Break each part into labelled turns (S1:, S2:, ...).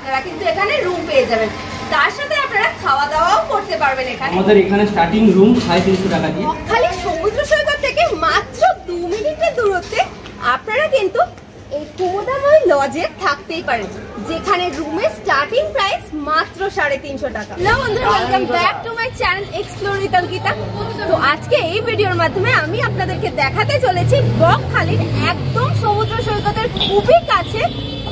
S1: আপনারা কিন্তু এখানে রুম পেয়ে যাবেন। তার সাথে আপনারা খাওয়া দাওয়াও করতে পারবেন এখানে।
S2: আমাদের এখানে স্টার্টিং রুম 350 টাকা দিয়ে।
S1: খালি সমুদ্র সৈকত থেকে মাত্র 2 মিনিটের দূরত্বে আপনারা কিন্তু এই কুমুদাময় লজে থাকতেই পারেন, যেখানে রুমের স্টার্টিং প্রাইস মাত্র 350 টাকা। হ্যালো বন্ধুরা, welcome back to my channel explore with Ankita. তো আজকে এই ভিডিওর মাধ্যমে আমি আপনাদেরকে দেখাতে চলেছি বকখালির একদম সমুদ্র সৈকতের খুবই কাছে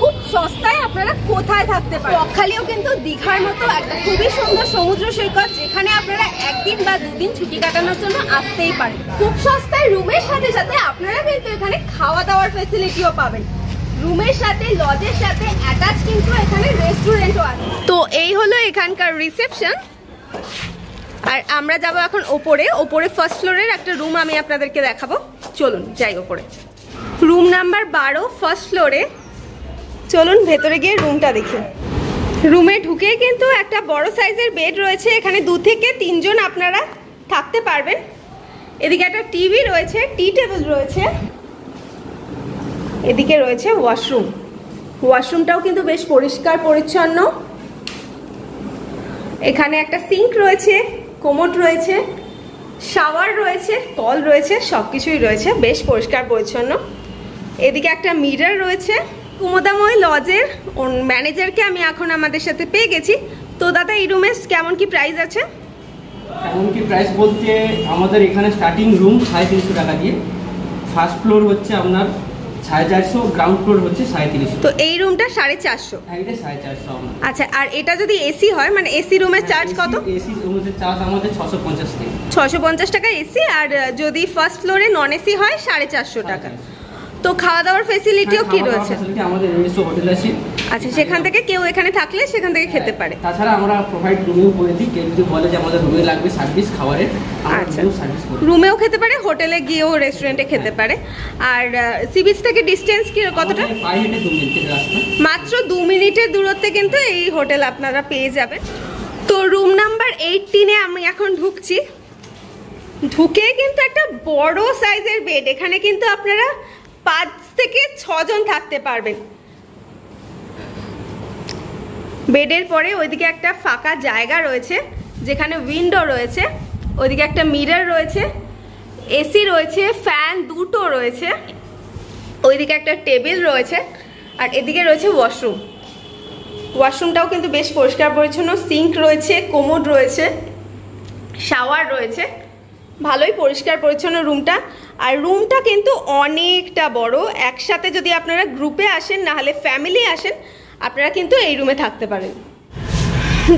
S1: খুব সস্তায় আপনারা কোথায় থাকতে পারেন। বকখালিও কিন্তু দীঘার মতো একটা খুবই সুন্দর সমুদ্র সৈকত, যেখানে আপনারা একদিন বা দুদিন ছুটি কাটানোর জন্য আসতেই পারেন। খুব সস্তায় রুমের সাথে সাথে আপনারা কিন্তু এখানে খাওয়া দাওয়ার ফ্যাসিলিটিও পাবেন। রুমের সাথে লজের সাথে অ্যাটাচ কিন্তু এখানে রেস্টুরেন্টও আছে। তো এই হলো এখানকার রিসেপশন, আর আমরা যাব এখন ওপরে ফার্স্ট ফ্লোরের একটা রুম আমি আপনাদেরকে দেখাবো। চলুন যাই ওপরে। রুম নাম্বার 12 ফার্স্ট ফ্লোরে। চলুন ভেতরে গিয়ে রুমটা দেখি। রুমে ঢুকে কিন্তু একটা বড় সাইজের বেড রয়েছে, এখানে 2 থেকে 3 জন আপনারা থাকতে পারবেন। এদিকে একটা টিভি রয়েছে, টি টেবিল রয়েছে, এদিকে রয়েছে ওয়াশরুম। ওয়াশরুমটাও কিন্তু বেশ পরিষ্কার পরিচ্ছন্ন। এখানে একটা সিঙ্ক রয়েছে, কোমোড রয়েছে, শাওয়ার রয়েছে, কল রয়েছে, সবকিছুই রয়েছে, বেশ পরিষ্কার পরিচ্ছন্ন। এদিকে একটা মিরর রয়েছে। কুমুদাময় লজের ম্যানেজারকে আমি এখন আমাদের সাথে পেয়ে গেছি। তো দাদা, এই রুমের কেমন কি প্রাইস আছে?
S2: কেমন কি প্রাইস বলতে আমাদের এখানে স্টার্টিং রুম 350 টাকা দিয়ে। ফার্স্ট ফ্লোর হচ্ছে আপনার 450, গ্রাউন্ড ফ্লোর হচ্ছে 350।
S1: তো এই রুমটা 450।
S2: হ্যাঁ, এটা 450।
S1: আচ্ছা, আর এটা যদি এসি হয়, মানে এসি রুমের চার্জ কত?
S2: এসি রুমের চার্জ আমাদের 650 টাকা।
S1: 650 টাকা এসি, আর যদি ফার্স্ট ফ্লোরে নন এসি হয় 450 টাকা। তো খাওয়া দাওয়ার ফ্যাসিলিটিও কি রয়েছে?
S2: আমাদের নিজস্ব হোটেল আছে।
S1: আচ্ছা, সেখান থেকে কেউ এখানে থাকলে সেখান থেকে খেতে পারে।
S2: তাছাড়া আমরা প্রোভাইড রুমেও করে দিই। কেউ যদি বলে যে আমাদের রুমে লাগবে সার্ভিস খাবারের,
S1: আচ্ছা, রুমেও খেতে পারে, হোটেলে গিয়েও রেস্টুরেন্টে খেতে পারে। আর সি বিচ থেকে ডিস্টেন্স কি কতটা? মাত্র 2 মিনিটের দূরত্বে কিন্তু এই হোটেল আপনারা পেয়ে যাবেন। তো রুম নাম্বার 18-এ আমি এখন ঢুকছি। ঢুকে কিন্তু একটা বড় সাইজের বেড, এখানে কিন্তু আপনারা 5 থেকে 6 জন থাকতে পারবেন। বেডের পরে ওইদিকে একটা ফাঁকা জায়গা রয়েছে, যেখানে উইন্ডো রয়েছে, ওইদিকে একটা মিরর রয়েছে, এসি রয়েছে, ফ্যান দুটো রয়েছে, ওইদিকে একটা টেবিল রয়েছে, আর এদিকে রয়েছে ওয়াশরুম। ওয়াশরুমটাও কিন্তু বেশ পরিষ্কার পরিচ্ছন্ন, সিঙ্ক রয়েছে, কোমোড রয়েছে, শাওয়ার রয়েছে, ভালোই পরিষ্কার পরিচ্ছন্ন রুমটা। আর রুমটা কিন্তু অনেকটা বড়। একসাথে যদি আপনারা গ্রুপে আসেন, না হলে ফ্যামিলি আসেন, আপনারা কিন্তু এই রুমে থাকতে পারেন।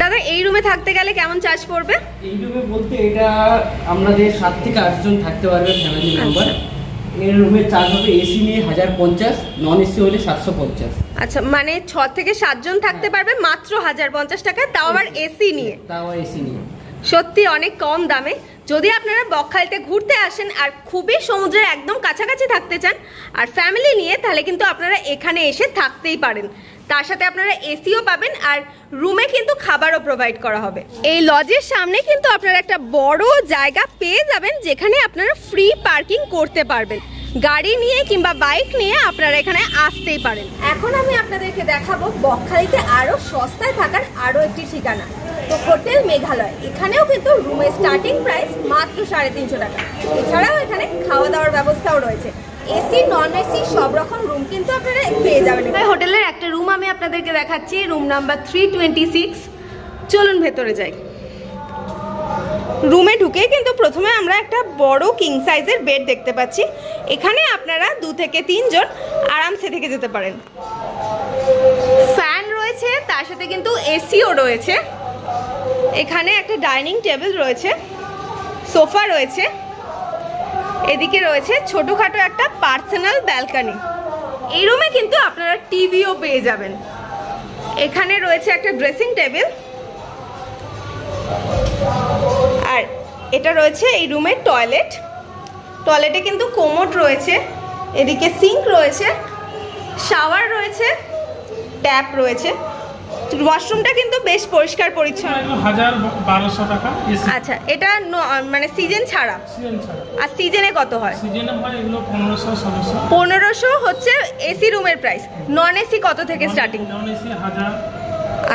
S1: দাদা, এই রুমে থাকতে গেলে কেমন চার্জ পড়বে?
S2: এই রুমে বলতে এটা আমাদের 7 থেকে 8 জন থাকতে পারবে ফ্যামিলি মেম্বার। এই রুমের চার্জ হবে এসি নিয়ে 1050, নন এসি হলে 750।
S1: আচ্ছা, মানে 6 থেকে 7 জন থাকতে পারবে মাত্র 1050 টাকা, তাও আবার এসি নিয়ে। সত্যি অনেক কম দামে। যদি আপনারা বকখালিতে ঘুরতে আসেন আর খুবই সমুদ্রের একদম কাছাকাছি থাকতে চান আর ফ্যামিলি নিয়ে, তাহলে কিন্তু আপনারা এখানে এসে থাকতেই পারেন। তার সাথে আপনারা এসিও পাবেন, আর রুমে কিন্তু খাবারও প্রোভাইড করা হবে। এই লজের সামনে কিন্তু আপনারা একটা বড় জায়গা পেয়ে যাবেন, যেখানে আপনারা ফ্রি পার্কিং করতে পারবেন। গাড়ি নিয়ে কিংবা বাইক নিয়ে আপনারা এখানে আসতেই পারেন। এখন আমি আপনাদেরকে দেখাবো বকখালিতে আরো সস্তায় থাকার আরো একটি ঠিকানা। তো হোটেল মেঘালয়, এখানেও কিন্তু রুমের স্টার্টিং প্রাইস মাত্র 350 টাকা। এছাড়াও এখানে খাওয়া দাওয়ার ব্যবস্থাও রয়েছে, এসি নন এসি সব রকম রুম কিন্তু আপনারা পেয়ে যাবেন। হোটেলের একটা রুম আমি আপনাদেরকে দেখাচ্ছি, রুম নাম্বার 326। চলুন ভেতরে যাই। রুমে ঢুকে কিন্তু প্রথমে আমরা একটা বড় কিং সাইজের বেড দেখতে পাচ্ছি। এখানে আপনারা 2 থেকে 3 জন আরামসে থেকে যেতে পারেন। ফ্যান রয়েছে, তার সাথে কিন্তু এসিও রয়েছে। এখানে একটা ডাইনিং টেবিল রয়েছে, সোফা রয়েছে, এদিকে রয়েছে ছোটখাটো একটা পার্সোনাল ব্যালকনি। এই রুমে কিন্তু আপনারা টিভিও পেয়ে যাবেন। এখানে রয়েছে একটা ড্রেসিং টেবিল, আর এটা রয়েছে এই রুমের টয়লেট। টয়লেটে কিন্তু কোমোড রয়েছে, এদিকে সিঙ্ক রয়েছে, শাওয়ার রয়েছে, ট্যাপ রয়েছে। ওয়াশরুমটা কিন্তু বেশ পরিষ্কার পরিচ্ছন্ন।
S3: 1200 টাকা।
S1: আচ্ছা, এটা মানে সিজন ছাড়া? আর সিজনে কত হয়?
S3: সিজনে হয় এগুলো 1500
S1: 1500 হচ্ছে এসি রুমের প্রাইস। নন এসি কত থেকে স্টার্টিং?
S3: নন এসি 1000,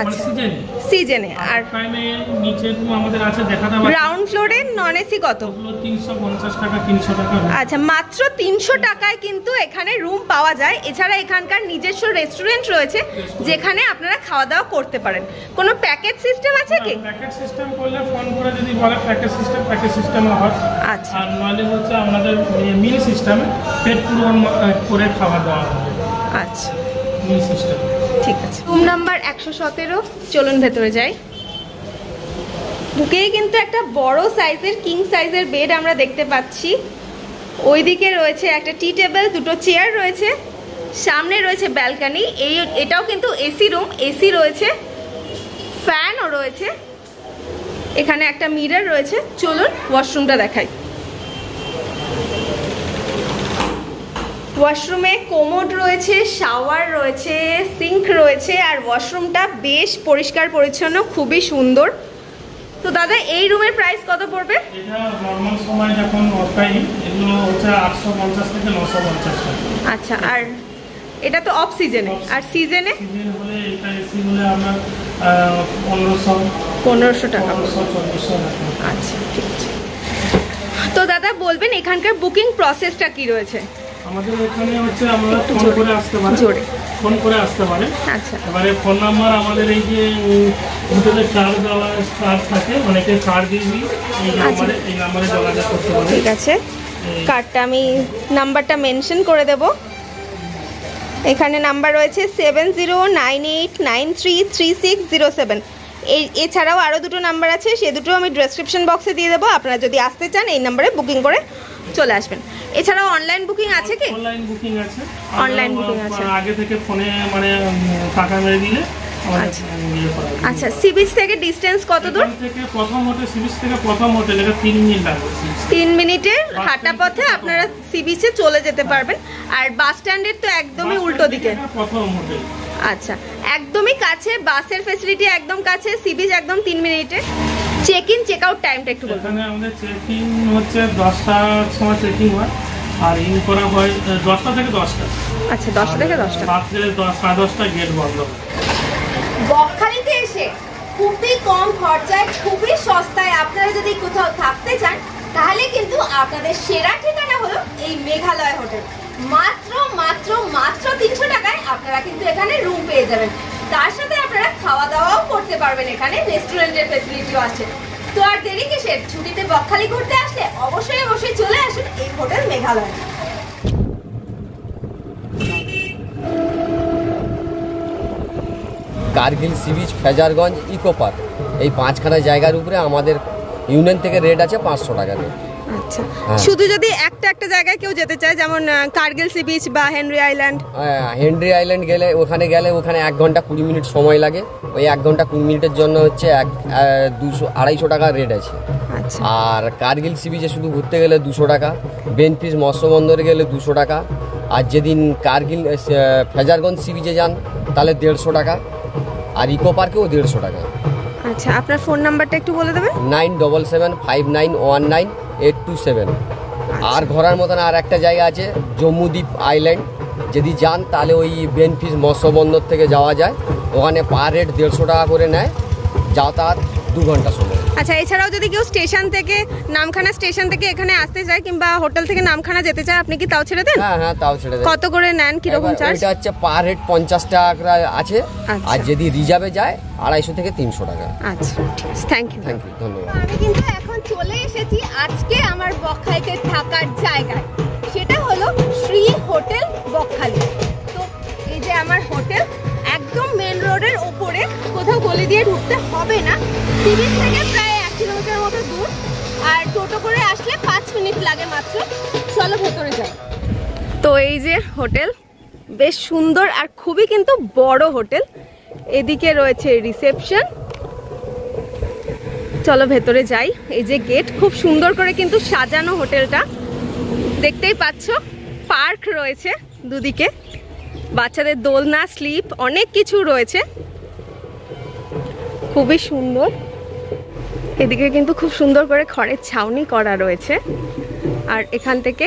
S1: আচ্ছা
S3: সিজনে
S1: সিজনে। আর
S3: প্রাইমে নিচের রুম আমাদের আছে দেখাতে পারি।
S1: গ্রাউন্ড ফ্লোরে নন এসি কত?
S3: 350 টাকা 300 টাকা।
S1: আচ্ছা, মাত্র 300 টাকায় কিন্তু এখানে রুম পাওয়া যায়। এছাড়া এখানকার নিজস্ব রেস্টুরেন্ট রয়েছে যেখানে আপনারা খাওয়া দাওয়া করতে পারেন। কোনো প্যাকেজ সিস্টেম আছে কি?
S3: প্যাকেজ সিস্টেম করলে ফোন করে যদি বলে প্যাকেজ সিস্টেম হয়।
S1: আচ্ছা,
S3: আর নইলে হচ্ছে আমাদের মিল সিস্টেমে পেট পূরণ করে খাওয়া দাওয়া হয়।
S1: আচ্ছা
S3: মিল সিস্টেম,
S1: ঠিক আছে। রুম নাম্বার 117, চলুন ভেতরে যাই। ঢুকেই কিন্তু একটা বড় সাইজের কিং সাইজের বেড আমরা দেখতে পাচ্ছি। ওইদিকে রয়েছে একটা টি টেবিল, দুটো চেয়ার রয়েছে, সামনে রয়েছে ব্যালকনি। এটাও কিন্তু এসি রুম, এসি রয়েছে, ফ্যানও রয়েছে। এখানে একটা মিরর রয়েছে। চলুন ওয়াশরুমটা দেখাই। ওয়াশরুমে কোমোড রয়েছে, শাওয়ার রয়েছে, সিঙ্ক রয়েছে, আর ওয়াশরুমটা বেশ পরিষ্কার পরিচ্ছন্ন, খুবই সুন্দর। তো দাদা এই রুমের প্রাইস কত পড়বে?
S3: এটা নরমাল সময় যখন অফটাইম এগুলো হচ্ছে 850 থেকে 950 টাকা।
S1: আচ্ছা, আর এটা তো অফ সিজনে, আর সিজনে?
S3: সিজন হলে এটা এসি হলে আমরা 1500
S1: টাকা।
S3: 1400 টাকা।
S1: আচ্ছা, ঠিক আছে। তো দাদা বলবেন এখানকার বুকিং প্রসেসটা কি রয়েছে?
S3: আমাদের এখানে হচ্ছে আমরা ফোন করে আসতে পারি, ফোন করে আসতে পারে।
S1: আচ্ছা,
S3: এবারে ফোন নাম্বার আমাদের এই যে হোটেলের কার্ড দেওয়া কার্ড থাকে, অনেকে কার্ড দিয়ে দিই, এই নাম্বারে যোগাযোগ করতে পারে।
S1: ঠিক আছে, কার্ডটা আমি নাম্বারটা মেনশন করে দেব। এখানে নাম্বার রয়েছে 7098933607। এছাড়াও আরও দুটো নাম্বার আছে, সে দুটো আমি ডেসক্রিপশন বক্সে দিয়ে দেবো। আপনারা যদি আসতে চান এই নাম্বারে বুকিং করে চলে আসবেন। এছাড়াও অনলাইন বুকিং আছে কি?
S3: অনলাইন বুকিং আছে,
S1: অনলাইন বুকিং আছে।
S3: আগে থেকে ফোনে মানে টাকা মেরে দিলে।
S1: আচ্ছা, সি বিচ থেকে ডিসটেন্স কত দূর?
S3: প্রথম হোটেল সি বিচ থেকে প্রথম হোটেল এটা 3 মিনিট লাগবে।
S1: 3 মিনিটের হাঁটা পথে আপনারা সি বিচে চলে যেতে পারবেন। আর বাস স্ট্যান্ডের তো একদমই উল্টো দিকে
S3: প্রথম হোটেল।
S1: আচ্ছা, একদমই কাছে, বাসের ফ্যাসিলিটি একদম কাছে, সি বিচ একদম 3 মিনিটে। চেক ইন চেক আউট টাইমটা একটু বলুন।
S3: এখানে আমাদের চেক ইন হচ্ছে 10টার সময় চেকিং হয়, আর ইন করা হয় 10টা থেকে 10টা।
S1: আচ্ছা, 10টা থেকে 10টা।
S3: রাত্রে 10:30 গেট বন্ধ।
S1: বকখালিতে এসে খুবই কম খরচায়, খুবই সস্তায় আপনারা যদি কোথাও থাকতে চান, তাহলে কিন্তু আপনাদের সেরা ঠিকানা হলো এই মেঘালয় হোটেল। মাত্র মাত্র মাত্র 300 টাকায় আপনারা কিন্তু এখানে রুম পেয়ে যাবেন। তার সাথে আপনারা খাওয়া দাওয়াও করতে পারবেন, এখানে রেস্টুরেন্টের ফ্যাসিলিটিও আছে। তো আর দেরি কিসের? ছুটিতে বকখালি ঘুরতে আসলে অবশ্যই অবশ্যই চলে আসুন এই hotel Meghalaya.
S4: Kargil sea beach, Fraserganj, eco park, এই 5খানা জায়গার উপরে আমাদের ইউনিয়ন থেকে রেট আছে 500 টাকা রেট।
S1: আচ্ছা, শুধু যদি একটা জায়গায় কেউ যেতে চায়, যেমন কার্গিল সি বিচ বা হেনরি আইল্যান্ড?
S4: হেনরি আইল্যান্ড গেলে ওখানে 1 ঘন্টা 20 মিনিট সময় লাগে। ওই 1 ঘন্টা 20 মিনিটের জন্য হচ্ছে 200-250 টাকা রেট আছে। আর কার্গিল সি বিচে শুধু ঘুরতে গেলে 200 টাকা, বেনফিস মৎস্য বন্দরে গেলে 200 টাকা। আর যেদিন কার্গিল ফেজারগঞ্জ সি বিচে যান তাহলে 150 টাকা, আর ইকো পার্কেও 150 টাকা।
S1: আচ্ছা, আপনার ফোন নাম্বারটা একটু বলে দেবেন।
S4: 9775919827। আর ঘোরার মতন আর একটা জায়গা আছে জম্মুদ্বীপ আইল্যান্ড, যদি যান তাহলে ওই বেনফিস মৎস্য বন্দর থেকে যাওয়া যায়। ওখানে পার হেড 150 টাকা করে নেয়, যাতায়াত 2 ঘন্টা সময়।
S1: আচ্ছা, এছাড়াও যদি কেউ স্টেশন থেকে নামখানা স্টেশন থেকে এখানে আসতে চায়, কিংবা হোটেল থেকে নামখানা যেতে চায়, আপনি কি তাও ছেড়ে দেন?
S4: হ্যাঁ, তাও ছেড়ে দেন।
S1: কত করে নেন, কিরকম চার্জ?
S4: এটা হচ্ছে পার হেড 50 টাকা আছে, আর যদি রিজার্ভে যায় 250 থেকে 300 টাকা।
S1: আচ্ছা, থ্যাংক ইউ,
S4: ধন্যবাদ।
S1: আমি কিন্তু এখন চলে এসেছি আজকে আমার বকখালিতে থাকার জায়গায়, সেটা হলো শ্রী হোটেল বকখালি। তো এই যে আমার হোটেল একদম মেন রোডের ওপরে, কোথাও গলি দিয়ে ঢুকতে হবে না। সি বিচ থেকে প্রায় 1 কিলোমিটার মতো দূর, আর টোটো করে আসলে 5 মিনিট লাগে মাত্র। চলো ভেতরে যাই। তো এই যে হোটেল, বেশ সুন্দর আর খুবই কিন্তু বড় হোটেল। এদিকে রয়েছে রিসেপশন। চলো ভেতরে যাই। এই যে গেট, খুব সুন্দর করে কিন্তু সাজানো হোটেলটা, দেখতেই পাচ্ছ। পার্ক রয়েছে দুদিকে, বাচ্চাদের দোলনা, স্লিপ, অনেক কিছু রয়েছে, খুবই সুন্দর। এদিকে কিন্তু খুব সুন্দর করে খড়ের ছাউনি করা রয়েছে, আর এখান থেকে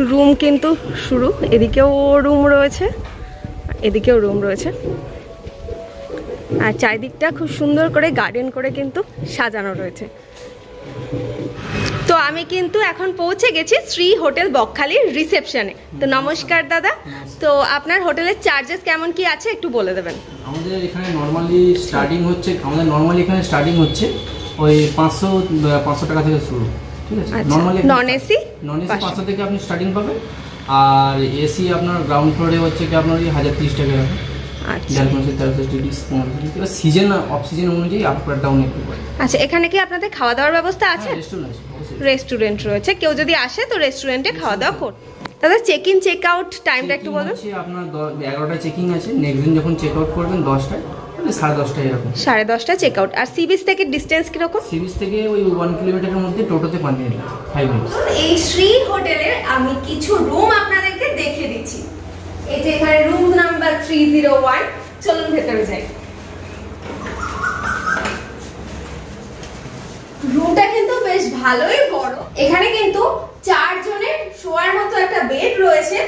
S1: রুম কিন্তু শুরু। এদিকেও রুম রয়েছে, এদিকেও রুম রয়েছে। আর চারিদিকটা খুব সুন্দর করে গার্ডেন করে কিন্তু সাজানো রয়েছে। তো আমি কিন্তু এখন পৌঁছে গেছি শ্রী হোটেল বকখালির রিসেপশনে। তো নমস্কার দাদা, তো আপনার হোটেলের চার্জেস কেমন কি আছে একটু বলে দেবেন।
S2: আমাদের এখানে নর্মালি স্টার্টিং হচ্ছে ওই 500 টাকা থেকে শুরু, ঠিক আছে। নর্মালি
S1: নন এসি
S2: 500 থেকে আপনি স্টার্টিং পাবেন, আর এসি আপনার গ্রাউন্ড ফ্লোরে হচ্ছে কি আপনার 1030 টাকা রাখেন। সিজন অফ সিজন অনুযায়ী আপ ডাউন একটু করে।
S1: আচ্ছা, এখানে কি আপনাদের খাওয়া দাওয়ার ব্যবস্থা আছে?
S2: রেস্টুরেন্ট
S1: রয়েছে, কেউ যদি আসে তো রেস্টুরেন্টে খাওয়া দাওয়া করবে। দাদা চেক ইন চেক আউট টাইমটা একটু বলুন।
S2: আপনার 11টায় চেকিং আছে, নেক্সট দিন যখন চেক আউট করবেন 10টায়, 10:30 এরকম।
S1: 10:30 চেক আউট। আর সি বিচ থেকে ডিস্টেন্স কিরকম?
S2: সি বিচ থেকে ওই 1 কিলোমিটারের মধ্যে, টোটোতে 5 মিনিট লাগে, 5 মিনিট।
S1: এই শ্রী হোটেলের আমি কিছু রুম আপনাদেরকে দেখিয়ে দিচ্ছি। এই যে এখানে রুম নাম্বার 301, চলুন ভেতরে যাই। রুমটা কিন্তু বেশ ভালোই বড়। এখানে কিন্তু 4 জনের শোয়ার মতো একটা বেড রয়েছে,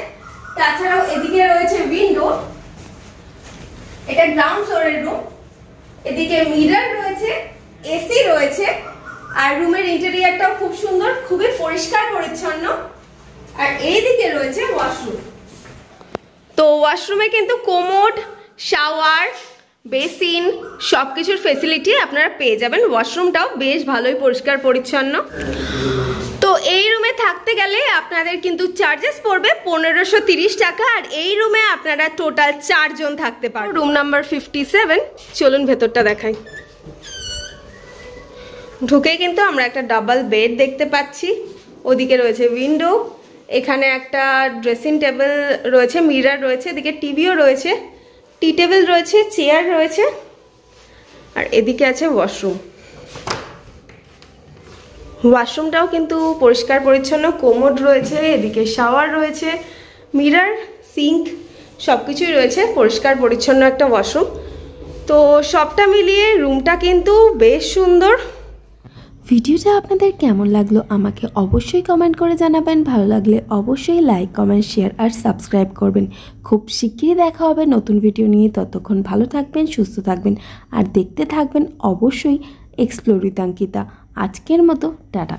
S1: তাছাড়াও এদিকে রয়েছে উইন্ডো। এটা গ্রাউন্ড ফ্লোরের রুম। এদিকে মিরর রয়েছে, এসি রয়েছে, আর রুমের ইন্টেরিয়রটাও খুব সুন্দর, খুবই পরিষ্কার পরিচ্ছন্ন। আর এইদিকে রয়েছে ওয়াশরুম। তো ওয়াশরুমে কিন্তু কোমোড, শাওয়ার, বেসিন সবকিছুর ফেসিলিটি আপনারা পেয়ে যাবেন। ওয়াশরুমটাও বেশ ভালোই পরিষ্কার পরিচ্ছন্ন। তো এই রুমে থাকতে গেলে আপনাদের কিন্তু চার্জেস পড়বে 1530 টাকা, আর এই রুমে আপনারা টোটাল 4 জন থাকতে পারবেন। রুম নাম্বার 57, চলুন ভেতরটা দেখাই। ঢুকে কিন্তু আমরা একটা ডাবল বেড দেখতে পাচ্ছি, ওদিকে রয়েছে উইন্ডো, এখানে একটা ড্রেসিং টেবিল রয়েছে, মিরর রয়েছে, এদিকে টিভিও রয়েছে, টি টেবিল রয়েছে, চেয়ার রয়েছে, আর এদিকে আছে ওয়াশরুম। ওয়াশরুমটাও কিন্তু পরিষ্কার পরিচ্ছন্ন, কোমোড রয়েছে, এদিকে শাওয়ার রয়েছে, মিরর, সিঙ্ক সবকিছুই রয়েছে, পরিষ্কার পরিচ্ছন্ন একটা ওয়াশরুম। তো সবটা মিলিয়ে রুমটা কিন্তু বেশ সুন্দর।
S5: ভিডিওটা আপনাদের কেমন লাগলো আমাকে অবশ্যই কমেন্ট করে জানাবেন। ভালো লাগলে অবশ্যই লাইক, কমেন্ট, শেয়ার আর সাবস্ক্রাইব করবেন। খুব শিগগিরই দেখা হবে নতুন ভিডিও নিয়ে। ততক্ষণ ভালো থাকবেন, সুস্থ থাকবেন, আর দেখতে থাকবেন অবশ্যই এক্সপ্লোর উইথ অঙ্কিতা। আজকের মতো টাটা।